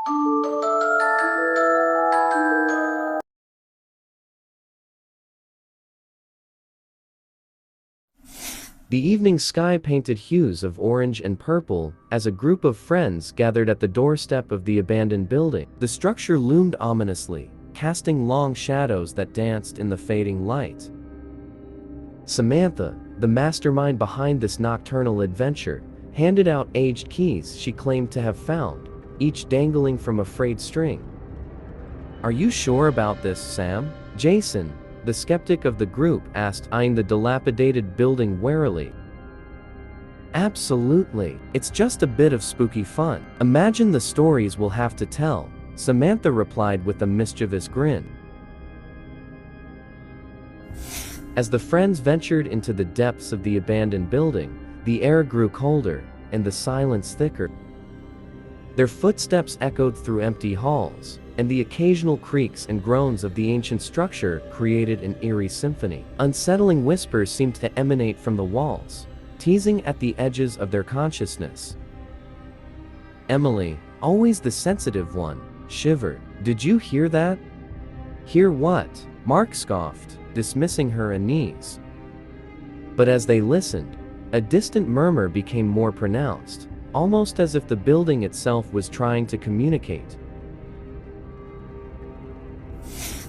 The evening sky painted hues of orange and purple as a group of friends gathered at the doorstep of the abandoned building. The structure loomed ominously, casting long shadows that danced in the fading light. Samantha, the mastermind behind this nocturnal adventure, handed out aged keys she claimed to have found, each dangling from a frayed string. "Are you sure about this, Sam?" Jason, the skeptic of the group, asked, eyeing the dilapidated building warily. "Absolutely. It's just a bit of spooky fun. Imagine the stories we'll have to tell," Samantha replied with a mischievous grin. As the friends ventured into the depths of the abandoned building, the air grew colder, and the silence thicker. Their footsteps echoed through empty halls, and the occasional creaks and groans of the ancient structure created an eerie symphony. Unsettling whispers seemed to emanate from the walls, teasing at the edges of their consciousness. Emily, always the sensitive one, shivered. "Did you hear that?" "Hear what?" Mark scoffed, dismissing her unease. But as they listened, a distant murmur became more pronounced, almost as if the building itself was trying to communicate.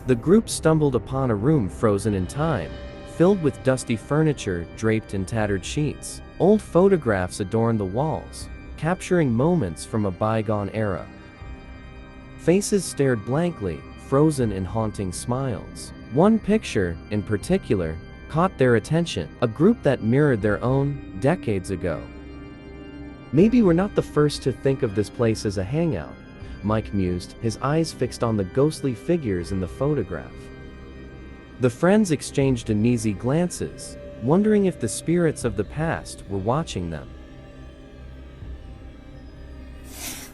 The group stumbled upon a room frozen in time, filled with dusty furniture draped in tattered sheets. Old photographs adorned the walls, capturing moments from a bygone era. Faces stared blankly, frozen in haunting smiles. One picture, in particular, caught their attention, a group that mirrored their own, decades ago. "Maybe we're not the first to think of this place as a hangout," Mike mused, his eyes fixed on the ghostly figures in the photograph. The friends exchanged uneasy glances, wondering if the spirits of the past were watching them.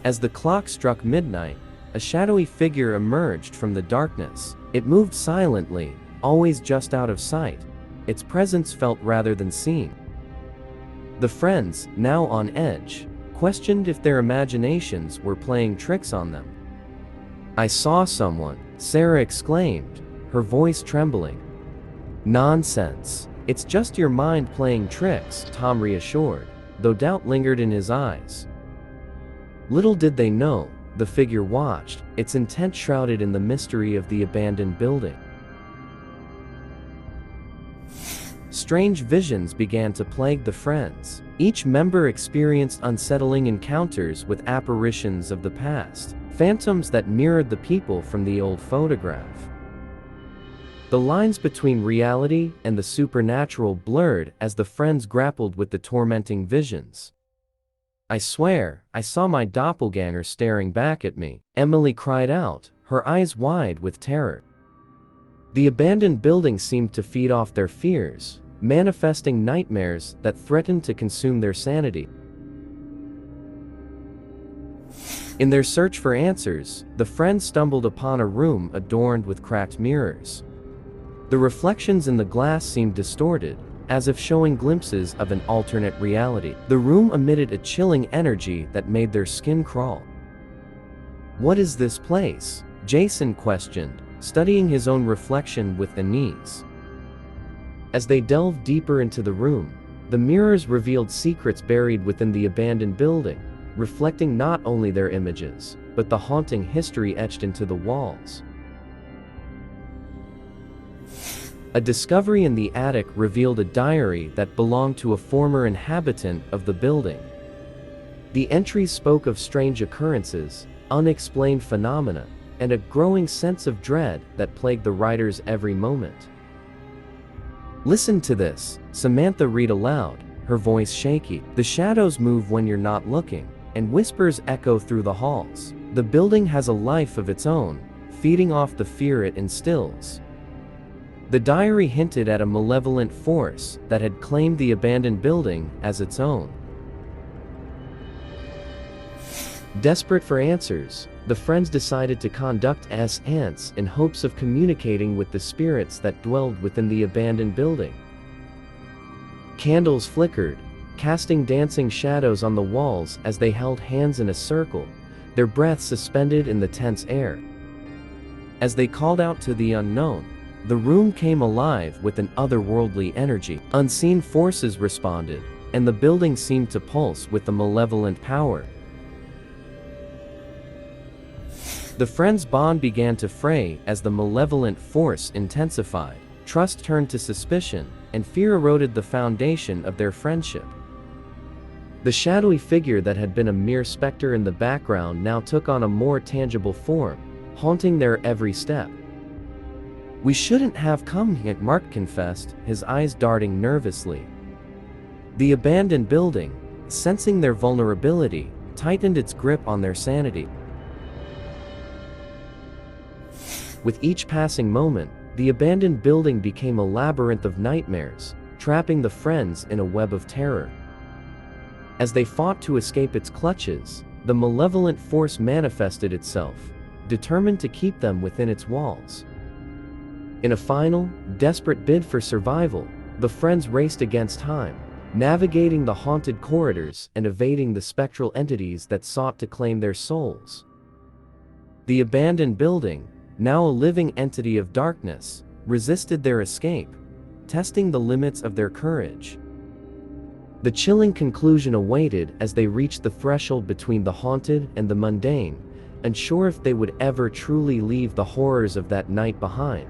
As the clock struck midnight, a shadowy figure emerged from the darkness. It moved silently, always just out of sight. Its presence felt rather than seen. The friends, now on edge, questioned if their imaginations were playing tricks on them. "I saw someone," Sarah exclaimed, her voice trembling. "Nonsense. It's just your mind playing tricks," Tom reassured, though doubt lingered in his eyes. Little did they know, the figure watched, its intent shrouded in the mystery of the abandoned building. Strange visions began to plague the friends. Each member experienced unsettling encounters with apparitions of the past, phantoms that mirrored the people from the old photograph. The lines between reality and the supernatural blurred as the friends grappled with the tormenting visions. "I swear, I saw my doppelganger staring back at me," Emily cried out, her eyes wide with terror. The abandoned building seemed to feed off their fears, manifesting nightmares that threatened to consume their sanity. In their search for answers, the friends stumbled upon a room adorned with cracked mirrors. The reflections in the glass seemed distorted, as if showing glimpses of an alternate reality. The room emitted a chilling energy that made their skin crawl. "What is this place?" Jason questioned, studying his own reflection with unease. As they delved deeper into the room, the mirrors revealed secrets buried within the abandoned building, reflecting not only their images, but the haunting history etched into the walls. A discovery in the attic revealed a diary that belonged to a former inhabitant of the building. The entries spoke of strange occurrences, unexplained phenomena, and a growing sense of dread that plagued the writer's every moment. "Listen to this," Samantha read aloud, her voice shaky. "The shadows move when you're not looking, and whispers echo through the halls. The building has a life of its own, feeding off the fear it instills." The diary hinted at a malevolent force that had claimed the abandoned building as its own. Desperate for answers, the friends decided to conduct ants in hopes of communicating with the spirits that dwelled within the abandoned building. Candles flickered, casting dancing shadows on the walls as they held hands in a circle, their breath suspended in the tense air. As they called out to the unknown, the room came alive with an otherworldly energy. Unseen forces responded, and the building seemed to pulse with a malevolent power. The friends' bond began to fray as the malevolent force intensified. Trust turned to suspicion, and fear eroded the foundation of their friendship. The shadowy figure that had been a mere specter in the background now took on a more tangible form, haunting their every step. "We shouldn't have come here," Mark confessed, his eyes darting nervously. The abandoned building, sensing their vulnerability, tightened its grip on their sanity. With each passing moment, the abandoned building became a labyrinth of nightmares, trapping the friends in a web of terror. As they fought to escape its clutches, the malevolent force manifested itself, determined to keep them within its walls. In a final, desperate bid for survival, the friends raced against time, navigating the haunted corridors and evading the spectral entities that sought to claim their souls. The abandoned building, now a living entity of darkness, resisted their escape, testing the limits of their courage. The chilling conclusion awaited as they reached the threshold between the haunted and the mundane, unsure if they would ever truly leave the horrors of that night behind.